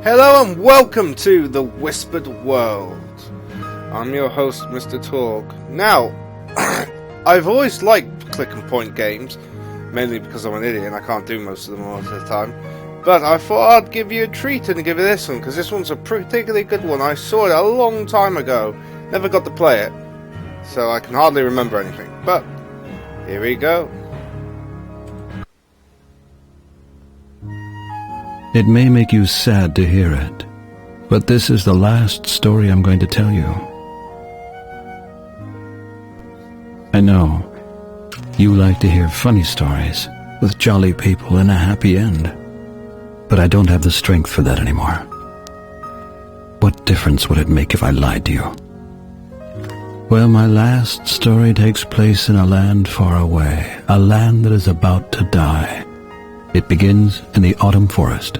Hello and welcome to the Whispered World. I'm your host, Mr. Torg. Now, I've always liked click and point games, mainly because I'm an idiot and I can't do most of them all at the time. But I thought I'd give you a treat and give you this one, because this one's a particularly good one. I saw it a long time ago, never got to play it, so I can hardly remember anything. But, here we go. It may make you sad to hear it, but this is the last story I'm going to tell you. I know, you like to hear funny stories, with jolly people and a happy end, but I don't have the strength for that anymore. What difference would it make if I lied to you? Well, my last story takes place in a land far away, a land that is about to die. It begins in the autumn forest.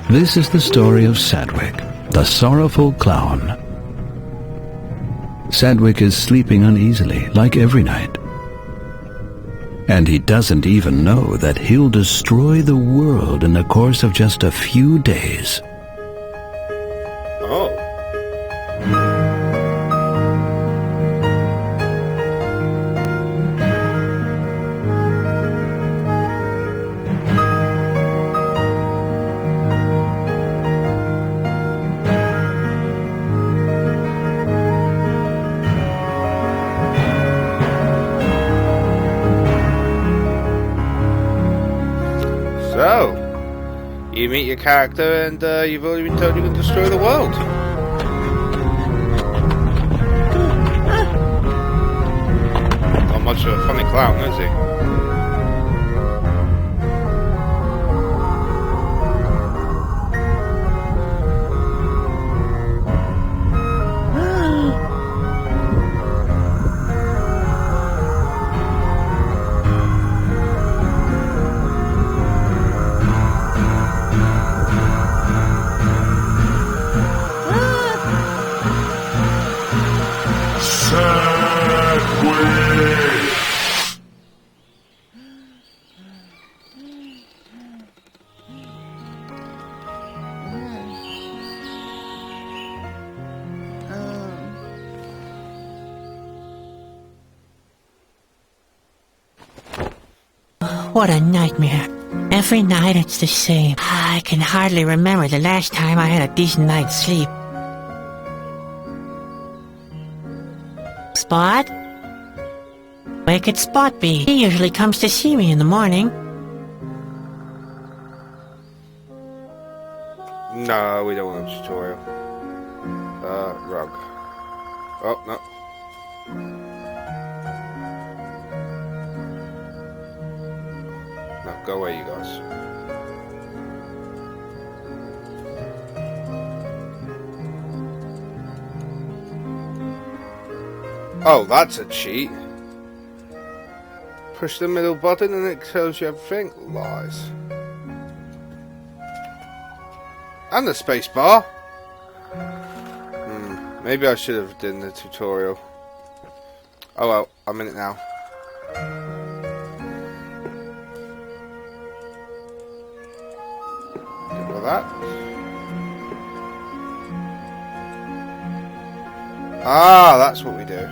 This is the story of Sadwick, the sorrowful clown. Sadwick is sleeping uneasily, like every night. And he doesn't even know that he'll destroy the world in the course of just a few days. Oh. So, you meet your character and you've already been told you're going to destroy the world. Not much of a funny clown, is he? What a nightmare. Every night it's the same. I can hardly remember the last time I had a decent night's sleep. Spot? Where could Spot be? He usually comes to see me in the morning. No, we don't want a tutorial. Rug. Oh, no. No, go away, you guys. Oh, that's a cheat. Push the middle button and it tells you everything. Lies. And the space bar. Maybe I should have done the tutorial. Oh well, I'm in it now. Get rid of that. Ah, that's what we do.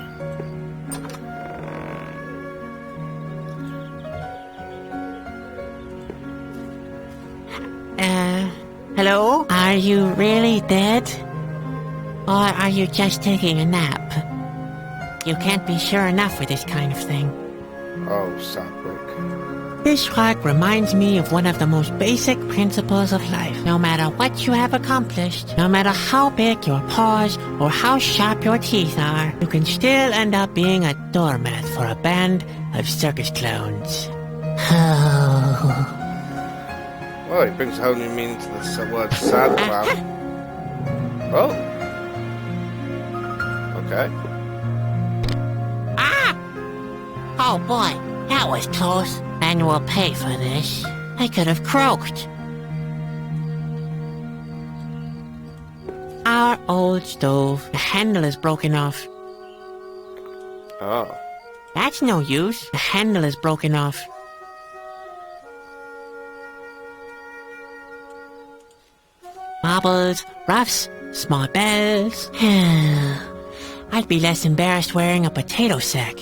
Hello? Are you really dead? Or are you just taking a nap? You can't be sure enough with this kind of thing. Oh, sadwick. This rug reminds me of one of the most basic principles of life. No matter what you have accomplished, no matter how big your paws or how sharp your teeth are, you can still end up being a doormat for a band of circus clowns. Oh. Well, it brings a whole new meaning to the word sad clown. Oh. Okay. Ah! Oh boy, that was close. And we'll pay for this. I could have croaked. Our old stove. The handle is broken off. Oh. That's no use. The handle is broken off. Marbles, roughs, small bells. I'd be less embarrassed wearing a potato sack.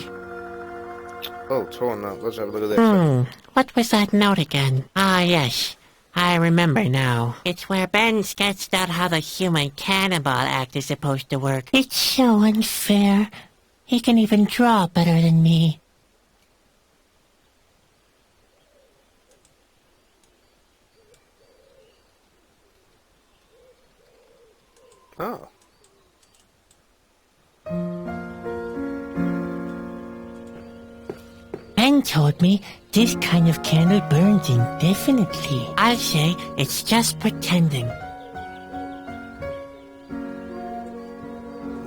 Oh, torn up. Let's have a look at this. What was that note again? Ah, yes. I remember now. It's where Ben sketched out how the human cannonball act is supposed to work. It's so unfair. He can even draw better than me. Oh. Ben told me this kind of candle burns indefinitely. I'll say it's just pretending.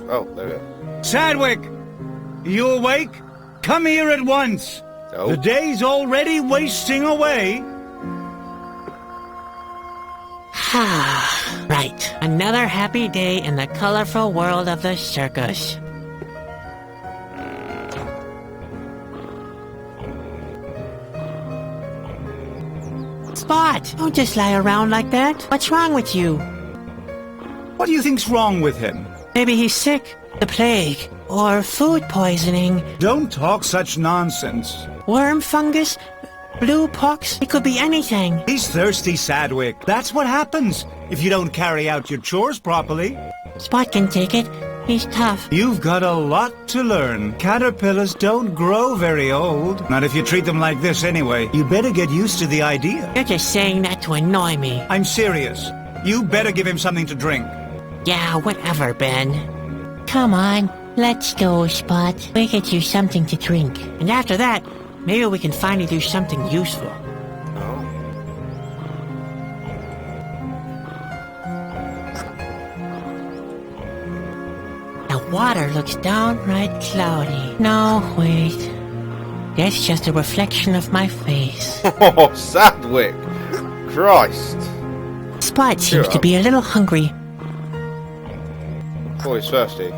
Oh, there we go. Sadwick! You awake? Come here at once! Oh. The day's already wasting away. Right. Another happy day in the colorful world of the circus. Spot! Don't just lie around like that. What's wrong with you? What do you think's wrong with him? Maybe he's sick. The plague. Or food poisoning. Don't talk such nonsense. Worm fungus. Blue pox. It could be anything. He's thirsty, Sadwick. That's what happens if you don't carry out your chores properly. Spot can take it. He's tough. You've got a lot to learn. Caterpillars don't grow very old. Not if you treat them like this anyway. You better get used to the idea. You're just saying that to annoy me. I'm serious. You better give him something to drink. Yeah, whatever, Ben. Come on, let's go, Spot. We'll get you something to drink. And after that, maybe we can finally do something useful. The water looks downright cloudy. No, wait. That's just a reflection of my face. Oh, Sadwick! Christ! Spot seems Cheer to up. be a little hungry. Oh, he's thirsty.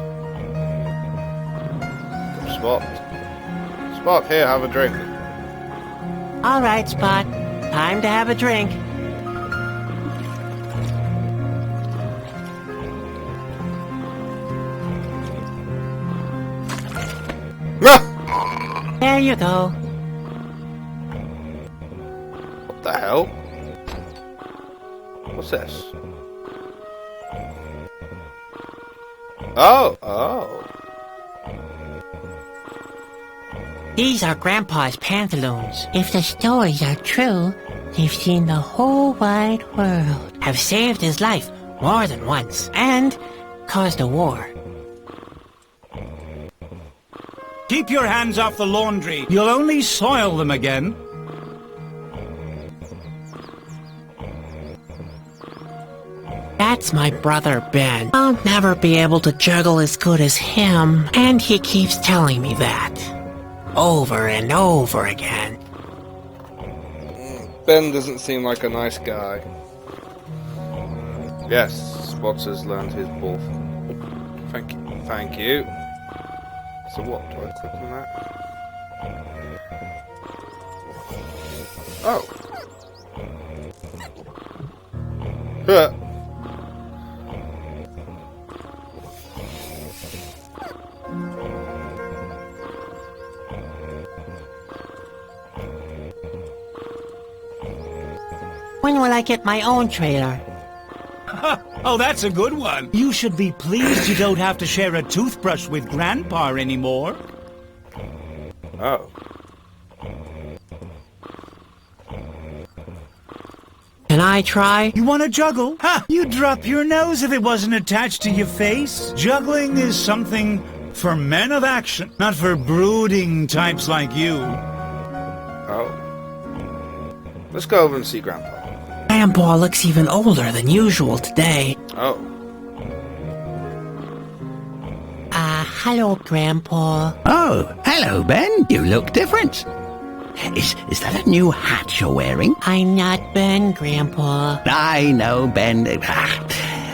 Spot. Spot, here, have a drink. All right, Spot. Time to have a drink. Ah! There you go. What the hell? What's this? Oh. These are Grandpa's pantaloons. If the stories are true, they've seen the whole wide world, have saved his life more than once, and caused a war. Keep your hands off the laundry. You'll only soil them again. That's my brother Ben. I'll never be able to juggle as good as him, and he keeps telling me that. Over and over again. Ben doesn't seem like a nice guy. Yes, Spots has learned his ball. Thank you. Thank you. So what? Do I click on that? Oh. Huh. When will I get my own trailer? Oh, that's a good one. You should be pleased you don't have to share a toothbrush with Grandpa anymore. Oh. Can I try? You want to juggle? Ha! You'd drop your nose if it wasn't attached to your face. Juggling is something for men of action, not for brooding types like you. Oh. Let's go over and see Grandpa. Grandpa looks even older than usual today. Oh. Hello, Grandpa. Oh, hello, Ben. You look different. Is that a new hat you're wearing? I'm not Ben, Grandpa. I know, Ben.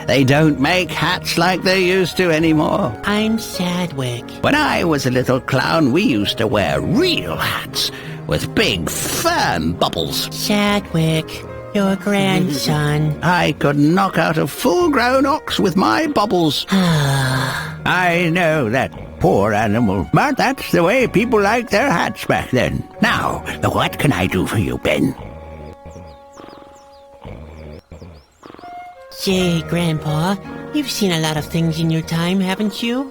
They don't make hats like they used to anymore. I'm Sadwick. When I was a little clown, we used to wear real hats with big, firm bubbles. Sadwick, your grandson. I could knock out a full-grown ox with my bubbles. I know that poor animal, but that's the way people liked their hats back then. Now, what can I do for you, Ben? Say, Grandpa, you've seen a lot of things in your time, haven't you?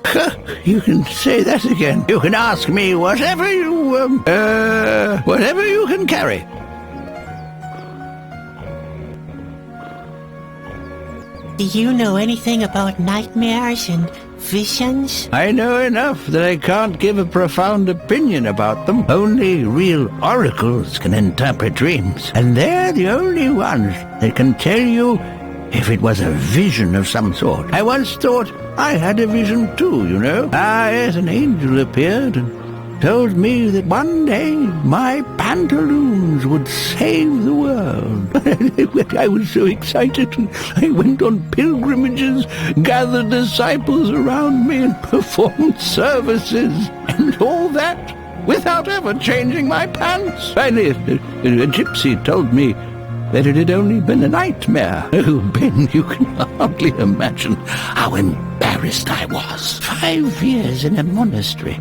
You can say that again. You can ask me whatever you can carry. Do you know anything about nightmares and visions? I know enough that I can't give a profound opinion about them. Only real oracles can interpret dreams, and they're the only ones that can tell you if it was a vision of some sort. I once thought I had a vision too, you know. Yes, an angel appeared and told me that one day my pantaloons would save the world. I was so excited. I went on pilgrimages, gathered disciples around me, and performed services, and all that without ever changing my pants. Finally, a gypsy told me that it had only been a nightmare. Oh, Ben, you can hardly imagine how embarrassed I was. 5 years in a monastery,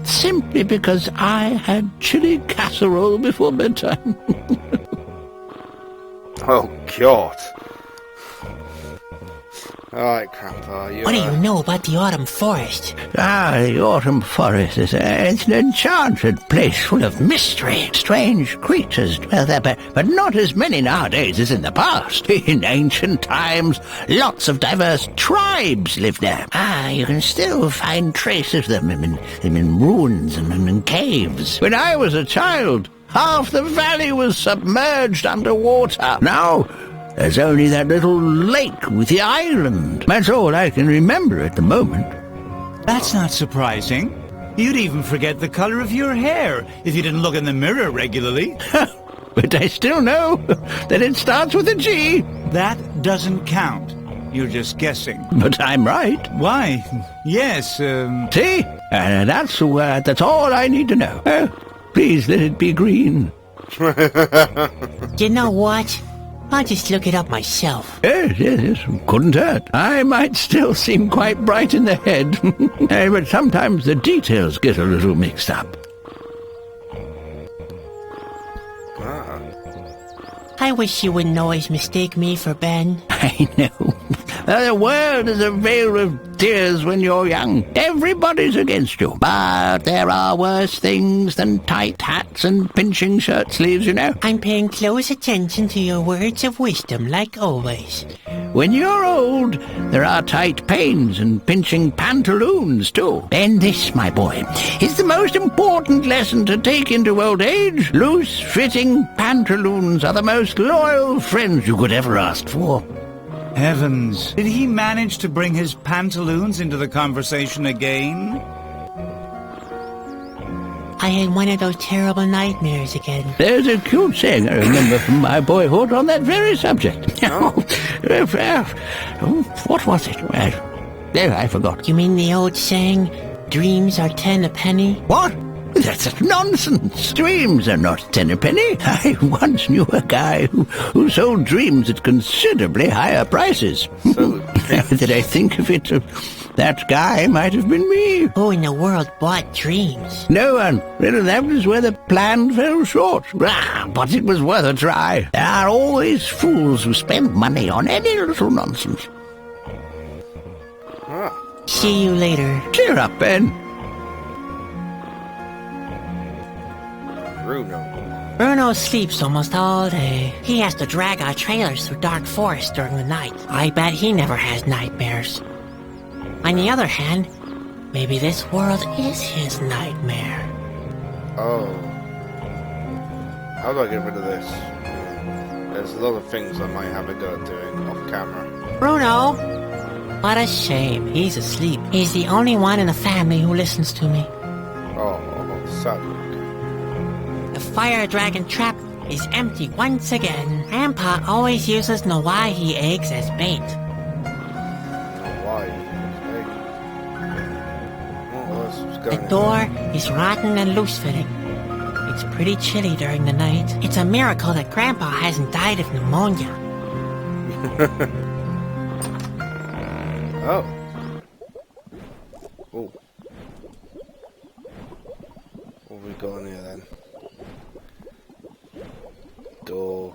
simply because I had chili casserole before bedtime. Oh, God. Alright, Grandpa, What do you know about the autumn forest? The autumn forest is it's an enchanted place full of mystery. Strange creatures dwell there, but not as many nowadays as in the past. In ancient times, lots of diverse tribes lived there. You can still find traces of them in ruins and in caves. When I was a child, half the valley was submerged underwater. Now, there's only that little lake with the island. That's all I can remember at the moment. That's not surprising. You'd even forget the color of your hair if you didn't look in the mirror regularly. But I still know that it starts with a G. That doesn't count. You're just guessing. But I'm right. Why? Yes, See? That's all I need to know. Please let it be green. You know what? I'll just look it up myself. Yes, couldn't hurt. I might still seem quite bright in the head, but sometimes the details get a little mixed up. I wish you wouldn't always mistake me for Ben. I know. The world is a vale of tears when you're young. Everybody's against you. But there are worse things than tight hats and pinching shirt sleeves, you know. I'm paying close attention to your words of wisdom, like always. When you're old, there are tight pains and pinching pantaloons, too. And this, my boy, is the most important lesson to take into old age. Loose-fitting pantaloons are the most loyal friends you could ever ask for. Heavens. Did he manage to bring his pantaloons into the conversation again? I had one of those terrible nightmares again. There's a cute saying I remember from my boyhood on that very subject. What was it? I forgot. You mean the old saying, dreams are 10 a penny? What? That's nonsense. Dreams are not 10 a penny. I once knew a guy who sold dreams at considerably higher prices. So, Now that I think of it, that guy might have been me. Who in the world bought dreams? No one. Well, that was where the plan fell short. But it was worth a try. There are always fools who spend money on any little nonsense. See you later. Cheer up, Ben. Bruno sleeps almost all day. He has to drag our trailers through dark forests during the night. I bet he never has nightmares. On the other hand, maybe this world is his nightmare. Oh. How do I get rid of this? There's a lot of things I might have a go at doing off camera. Bruno! What a shame. He's asleep. He's the only one in the family who listens to me. Oh, sadwick. The fire dragon trap is empty once again. Grandpa always uses Nawahi eggs as bait. Okay. What else was going The on? door is rotten and loose-fitting. It's pretty chilly during the night. It's a miracle that Grandpa hasn't died of pneumonia. Oh. Oh. What have we got in here then? Door.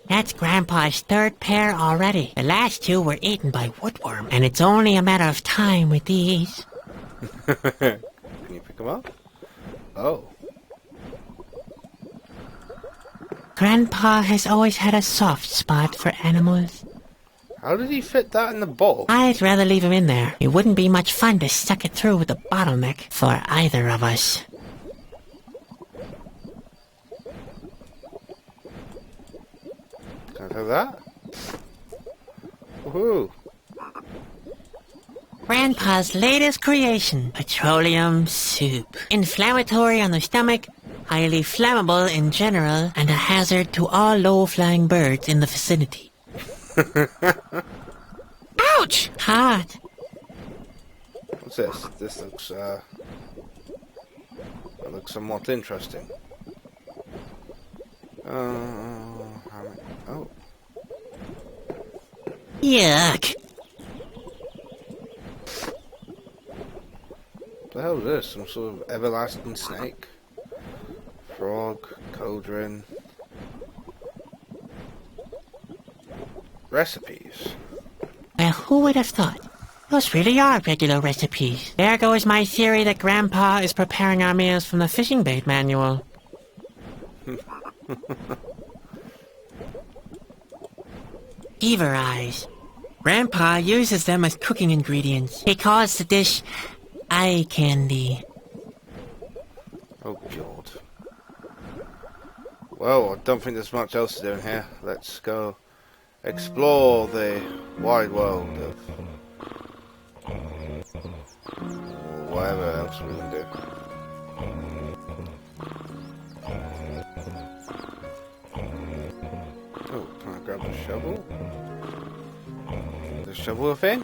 That's Grandpa's third pair already. The last two were eaten by woodworm, and it's only a matter of time with these. Can you pick them up? Oh. Grandpa has always had a soft spot for animals. How did he fit that in the bowl? I'd rather leave him in there. It wouldn't be much fun to suck it through with a bottleneck for either of us. Can I have that? Woohoo! Grandpa's latest creation, petroleum soup. Inflammatory on the stomach, highly flammable in general, and a hazard to all low-flying birds in the vicinity. Ouch! Hot. What's this? This looks, that looks somewhat interesting. Oh. Yuck. What the hell is this? Some sort of everlasting snake? Frog, cauldron. Recipes. Well, who would have thought? Those really are regular recipes. There goes my theory that Grandpa is preparing our meals from the fishing bait manual. Beaver eyes. Grandpa uses them as cooking ingredients. He calls the dish eye candy. Oh god. Well, I don't think there's much else to do in here. Let's go explore the wide world of whatever else we can do. Oh, can I grab the shovel? The shovel a thing?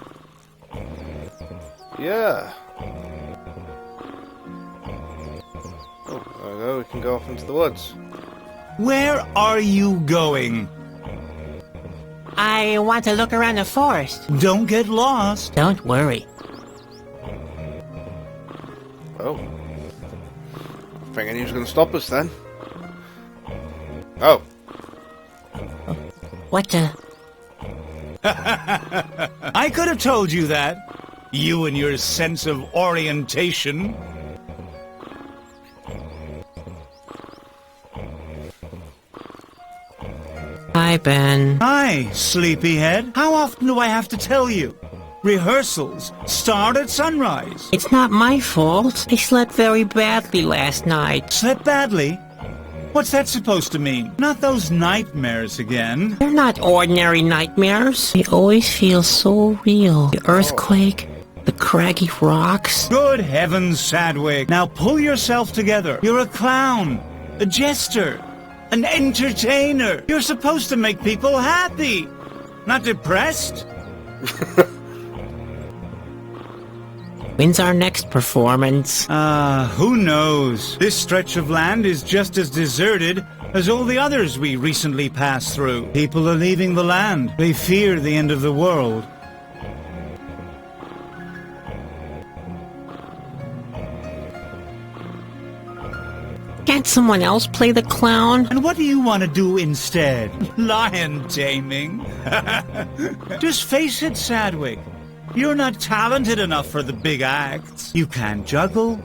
Yeah. Oh, there we go. We can go off into the woods. Where are you going? I want to look around the forest. Don't get lost. Don't worry. Oh. I think he was going to stop us then. Oh. What the? I could have told you that. You and your sense of orientation. Hi, Ben. Hi, sleepyhead. How often do I have to tell you? Rehearsals start at sunrise. It's not my fault. I slept very badly last night. Slept badly? What's that supposed to mean? Not those nightmares again. They're not ordinary nightmares. They always feel so real. The earthquake, the craggy rocks. Good heavens, Sadwick. Now pull yourself together. You're a clown, a jester, an entertainer. You're supposed to make people happy, not depressed. When's our next performance? Who knows? This stretch of land is just as deserted as all the others we recently passed through. People are leaving the land. They fear the end of the world. Can't someone else play the clown? And what do you want to do instead? Lion taming? Just face it, Sadwick. You're not talented enough for the big acts. You can't juggle.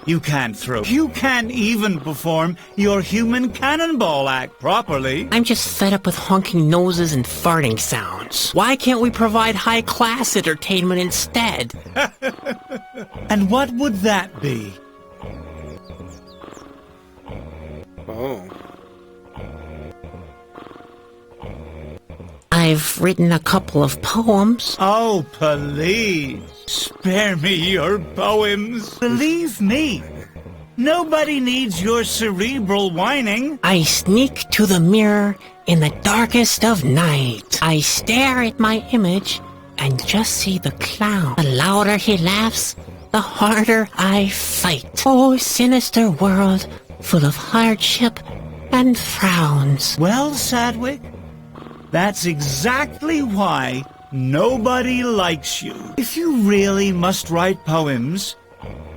You can't throw. You can't even perform your human cannonball act properly. I'm just fed up with honking noses and farting sounds. Why can't we provide high-class entertainment instead? And what would that be? Oh. I've written a couple of poems. Oh, please. Spare me your poems. Believe me, Nobody needs your cerebral whining. I sneak to the mirror in the darkest of night. I stare at my image and just see the clown. The louder he laughs, the harder I fight. Oh, sinister world, full of hardship and frowns. Well, Sadwick, that's exactly why nobody likes you. If you really must write poems,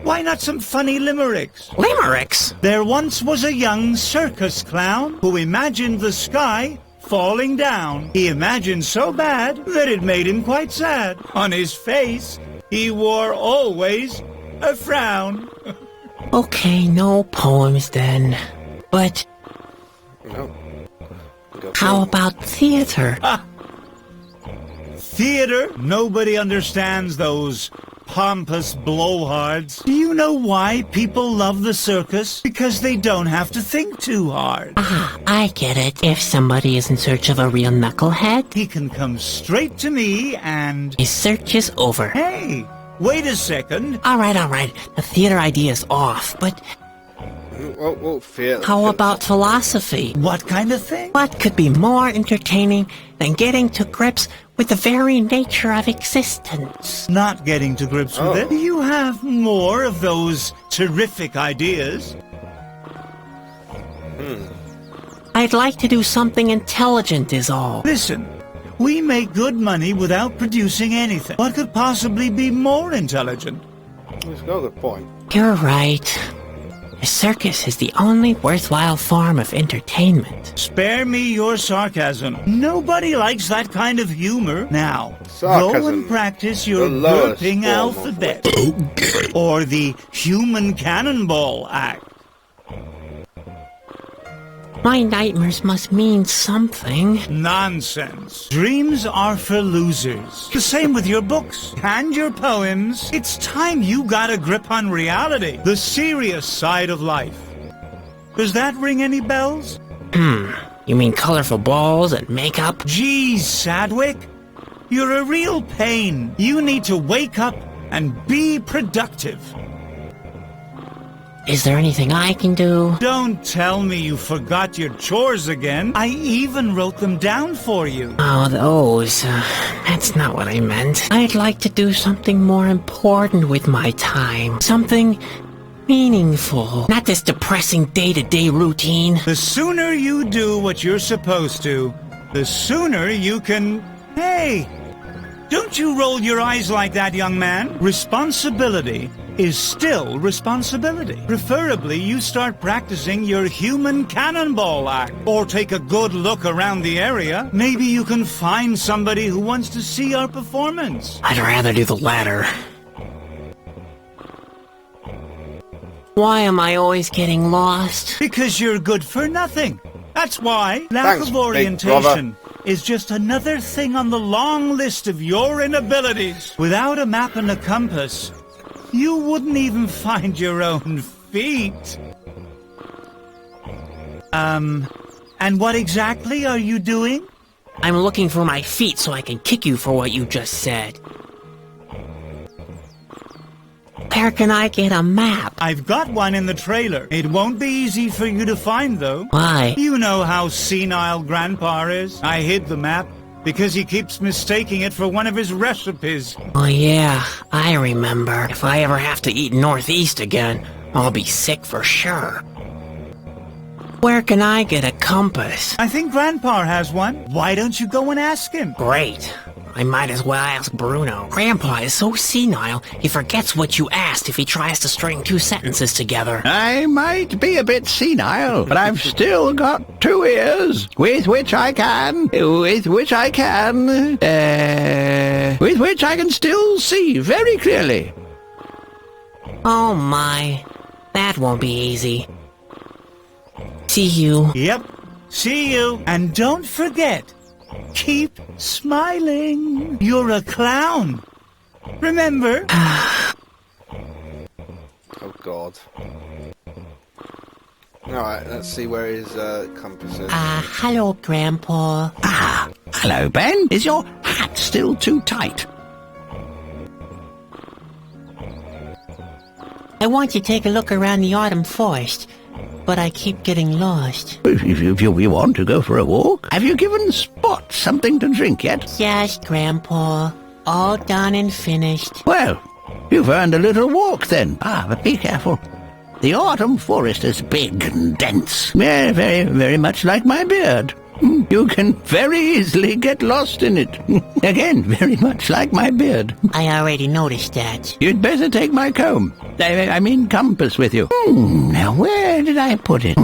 why not some funny limericks? Limericks? There once was a young circus clown who imagined the sky falling down. He imagined so bad that it made him quite sad. On his face, he wore always a frown. Okay, no poems then. But No. how about theater? Theater? Nobody understands those pompous blowhards. Do you know why people love the circus? Because they don't have to think too hard. Ah, I get it. If somebody is in search of a real knucklehead, He can come straight to me and... his search is over. Hey, wait a second. All right. The theater idea is off, but Well, fear. how about philosophy? What kind of thing? What could be more entertaining than getting to grips with the very nature of existence? Not getting to grips with it. You have more of those terrific ideas. I'd like to do something intelligent is all. Listen, we make good money without producing anything. What could possibly be more intelligent? That's got a good point. You're right. A circus is the only worthwhile form of entertainment. Spare me your sarcasm. Nobody likes that kind of humor. Now, go Sarcasm, and practice your the lowest burping form of alphabet. Or the human cannonball act. My nightmares must mean something. Nonsense. Dreams are for losers. The same with your books and your poems. It's time you got a grip on reality, the serious side of life. Does that ring any bells? You mean colorful balls and makeup? Geez, Sadwick, you're a real pain. You need to wake up and be productive. Is there anything I can do? Don't tell me you forgot your chores again. I even wrote them down for you. Oh, those. That's not what I meant. I'd like to do something more important with my time. Something meaningful. Not this depressing day-to-day routine. The sooner you do what you're supposed to, the sooner you can... Hey! Don't you roll your eyes like that, young man. Responsibility is still responsibility. Preferably, you start practicing your human cannonball act. Or take a good look around the area. Maybe you can find somebody who wants to see our performance. I'd rather do the latter. Why am I always getting lost? Because you're good for nothing. That's why. Lack Thanks, of big orientation is just another thing on the long list of your inabilities. Without a map and a compass, you wouldn't even find your own feet. And what exactly are you doing? I'm looking for my feet so I can kick you for what you just said. Where can I get a map? I've got one in the trailer. It won't be easy for you to find, though. Why? You know how senile Grandpa is. I hid the map because he keeps mistaking it for one of his recipes. Oh yeah, I remember. If I ever have to eat Northeast again, I'll be sick for sure. Where can I get a compass? I think Grandpa has one. Why don't you go and ask him? Great. I might as well ask Bruno. Grandpa is so senile, he forgets what you asked if he tries to string two sentences together. I might be a bit senile, but I've still got 2 ears with which I can still see very clearly. Oh my, that won't be easy. See you. Yep. See you. And don't forget, keep smiling. You're a clown. Remember? Oh God. Alright, let's see where his compass is. Hello, Grandpa. Ah, hello, Ben. Is your hat still too tight? I want to take a look around the autumn forest, but I keep getting lost. If you want to go for a walk, have you given Spot something to drink yet? Yes, Grandpa. All done and finished. Well, you've earned a little walk then. But be careful. The autumn forest is big and dense. Very, very, very much like my beard. You can very easily get lost in it. Again, very much like my beard. I already noticed that. You'd better take my comb. I mean compass with you. Now, where did I put it? I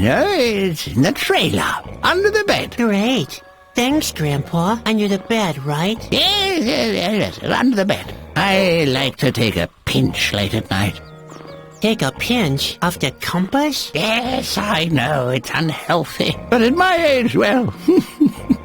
know, it's in the trailer, under the bed. Great. Thanks, Grandpa. Under the bed, right? Yes, under the bed. I like to take a pinch late at night. Take a pinch of the compass? Yes, I know, it's unhealthy. But at my age, well...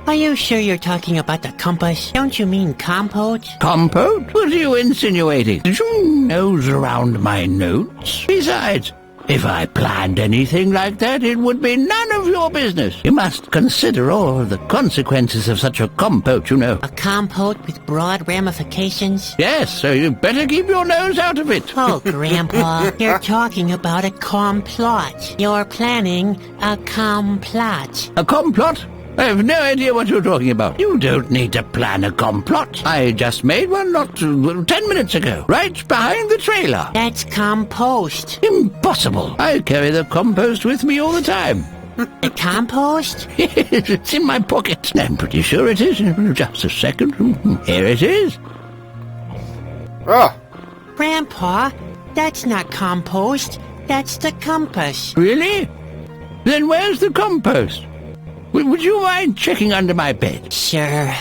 Are you sure you're talking about the compass? Don't you mean compote? Compote? What are you insinuating? Did you nose around my notes? Besides, if I planned anything like that, it would be none of your business. You must consider all the consequences of such a compote, you know. A compote with broad ramifications? Yes, so you better keep your nose out of it. Oh, Grandpa, you're talking about a complot. You're planning a complot. A complot? I have no idea what you're talking about. You don't need to plan a complot. I just made one not 10 minutes ago, right behind the trailer. That's compost. Impossible. I carry the compost with me all the time. The compost? It's in my pocket. I'm pretty sure it is. Just a second. Here it is. Ah! Grandpa, that's not compost. That's the compass. Really? Then where's the compost? Would you mind checking under my bed? Sure.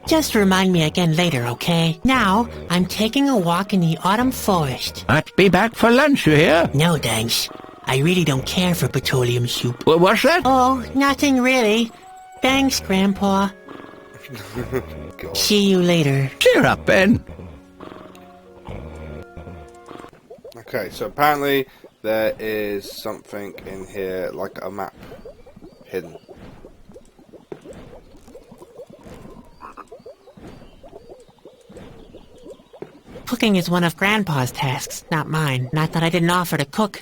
Just remind me again later, okay? Now, I'm taking a walk in the autumn forest. I'll be back for lunch, you hear? No, thanks. I really don't care for petroleum soup. What's that? Oh, nothing really. Thanks, Grandpa. See you later. Cheer up, Ben. Okay, so apparently there is something in here, like a map, hidden. Cooking is one of Grandpa's tasks, not mine. Not that I didn't offer to cook,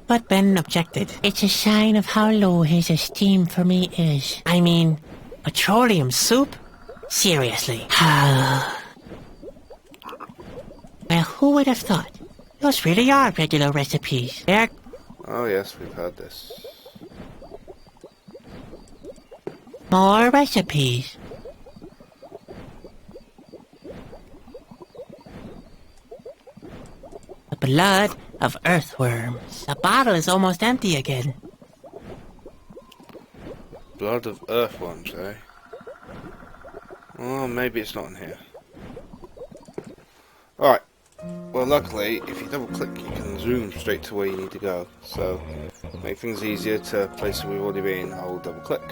but Ben objected. It's a sign of how low his esteem for me is. I mean, petroleum soup? Seriously. Well, who would have thought? Those really are regular recipes. They're... Oh yes, we've heard this. more recipes. The blood of earthworms. The bottle is almost empty again. Blood of earthworms, eh? Oh, maybe it's not in here. Alright. Well, luckily, if you double click, you can zoom straight to where you need to go. So, make things easier to places we've already been, I'll double click.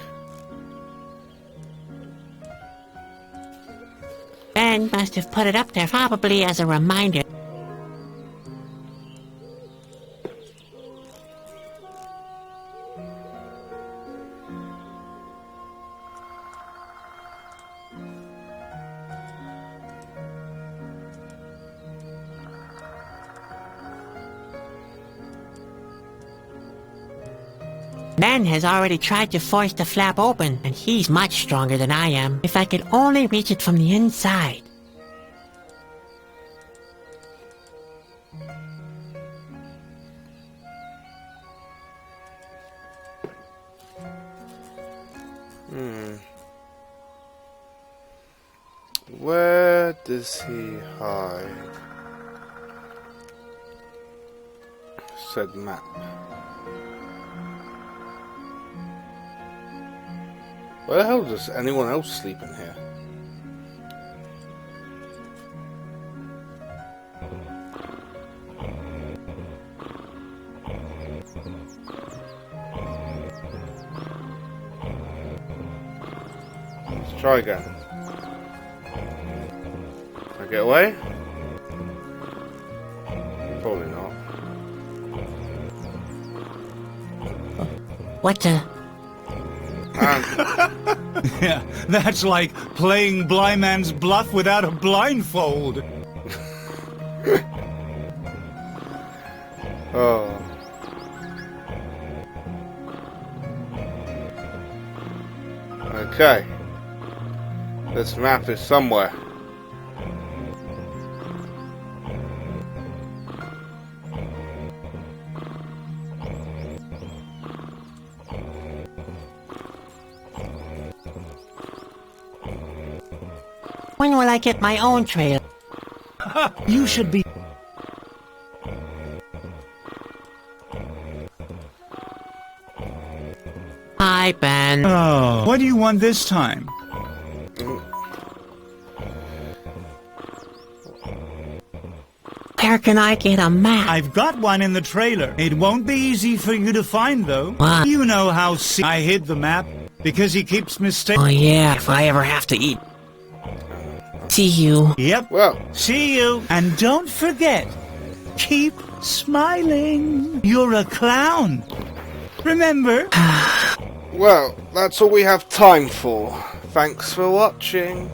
Ben must have put it up there probably as a reminder. Ben has already tried to force the flap open, and he's much stronger than I am. If I could only reach it from the inside. Where does he hide? Said map. Where the hell does anyone else sleep in here? Let's try again. Can I get away? Probably not. What the... Yeah, that's like playing blind man's bluff without a blindfold. Oh. Okay. This map is somewhere. When will I get my own trailer? You should be... Hi, Ben. Oh, what do you want this time? Where can I get a map? I've got one in the trailer. It won't be easy for you to find, though. What? You know how I hid the map because he keeps mistaking. Oh yeah, if I ever have to eat. See you. Yep. Well, See you. And don't forget, keep smiling. You're a clown. Remember? well, that's all we have time for. Thanks for watching.